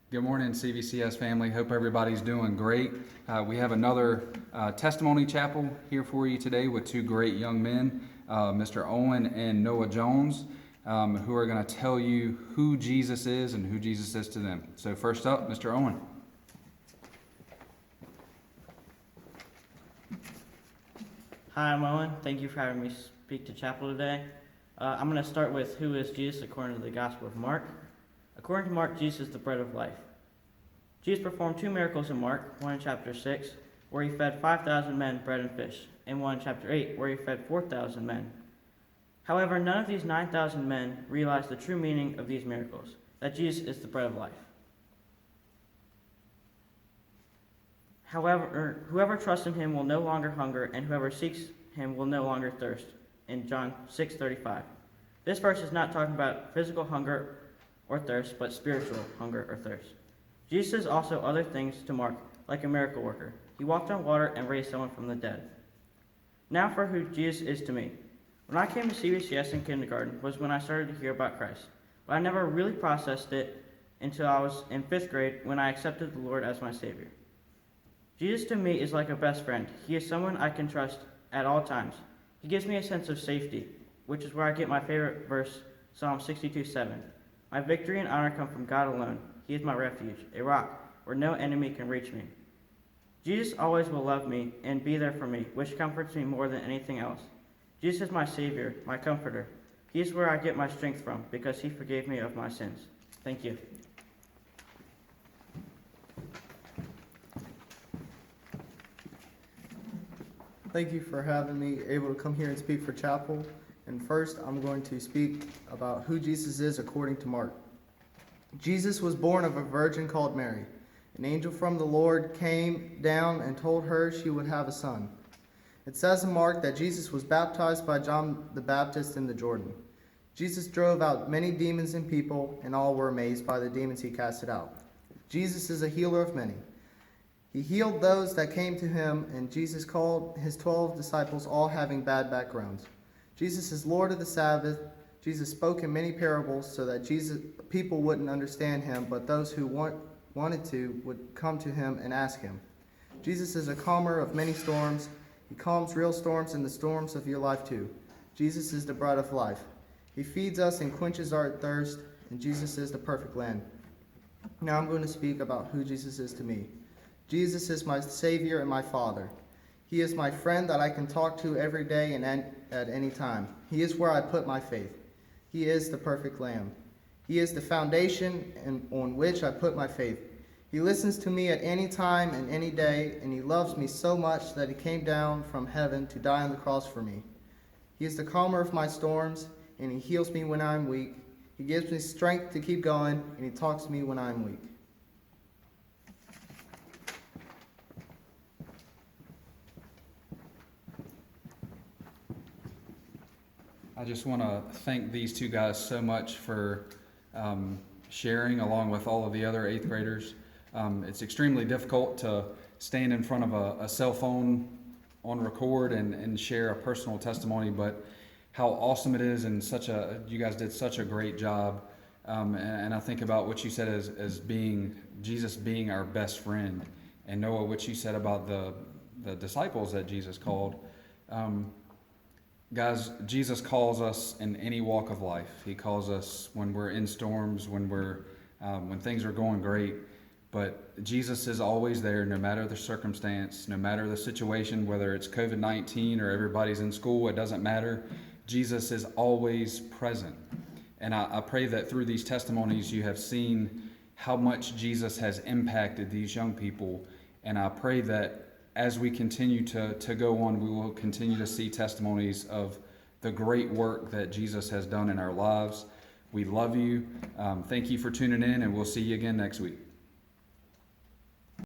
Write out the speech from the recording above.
Good morning, CVCS family. Hope everybody's doing great. We have another testimony chapel here for you today with two great young men, Mr. Owen and Noah Jones, who are going to tell you who Jesus is and who Jesus is to them. So first up, Mr. Owen. Hi, I'm Owen. Thank you for having me speak to chapel today. I'm going to start with who is Jesus according to the Gospel of Mark. According to Mark, Jesus is the bread of life. Jesus performed two miracles in Mark, one in chapter 6, where he fed 5,000 men bread and fish, and one in chapter 8, where he fed 4,000 men. However, none of these 9,000 men realized the true meaning of these miracles, that Jesus is the bread of life. However, whoever trusts in him will no longer hunger, and whoever seeks him will no longer thirst, in John 6:35. This verse is not talking about physical hunger or thirst, but spiritual hunger or thirst. Jesus says also other things to Mark, like a miracle worker. He walked on water and raised someone from the dead. Now for who Jesus is to me. When I came to CVCS in kindergarten was when I started to hear about Christ, but I never really processed it until I was in 5th grade when I accepted the Lord as my Savior. Jesus to me is like a best friend. He is someone I can trust at all times. He gives me a sense of safety, which is where I get my favorite verse, Psalm 62:7. My victory and honor come from God alone. He is my refuge, a rock where no enemy can reach me. Jesus always will love me and be there for me, which comforts me more than anything else. Jesus is my Savior, my comforter. He is where I get my strength from because he forgave me of my sins. Thank you. Thank you for having me able to come here and speak for chapel. And first, I'm going to speak about who Jesus is according to Mark. Jesus was born of a virgin called Mary. An angel from the Lord came down and told her she would have a son. It says in Mark that Jesus was baptized by John the Baptist in the Jordan. Jesus drove out many demons and people, and all were amazed by the demons he casted out. Jesus is a healer of many. He healed those that came to him, and Jesus called his 12 disciples, all having bad backgrounds. Jesus is Lord of the Sabbath. Jesus spoke in many parables so that people wouldn't understand him, but those who wanted to would come to him and ask him. Jesus is a calmer of many storms. He calms real storms and the storms of your life too. Jesus is the bread of life. He feeds us and quenches our thirst, and Jesus is the perfect Lamb. Now I'm going to speak about who Jesus is to me. Jesus is my Savior and my Father. He is my friend that I can talk to every day and at any time. He is where I put my faith. He is the perfect Lamb. He is the foundation on which I put my faith. He listens to me at any time and any day, and he loves me so much that he came down from heaven to die on the cross for me. He is the calmer of my storms, and he heals me when I'm weak. He gives me strength to keep going, and he talks to me when I'm weak. I just want to thank these two guys so much for sharing along with all of the other 8th graders. It's extremely difficult to stand in front of a cell phone on record and share a personal testimony, but how awesome it is, and you guys did such a great job. And I think about what you said as being Jesus being our best friend, and Noah, what you said about the disciples that Jesus called. Guys, Jesus calls us in any walk of life. He calls us when we're in storms, when things are going great. But Jesus is always there, no matter the circumstance, no matter the situation, whether it's COVID-19 or everybody's in school, it doesn't matter. Jesus is always present. And I pray that through these testimonies you have seen how much Jesus has impacted these young people. And I pray that as we continue to go on, we will continue to see testimonies of the great work that Jesus has done in our lives. We love you. Thank you for tuning in, and we'll see you again next week.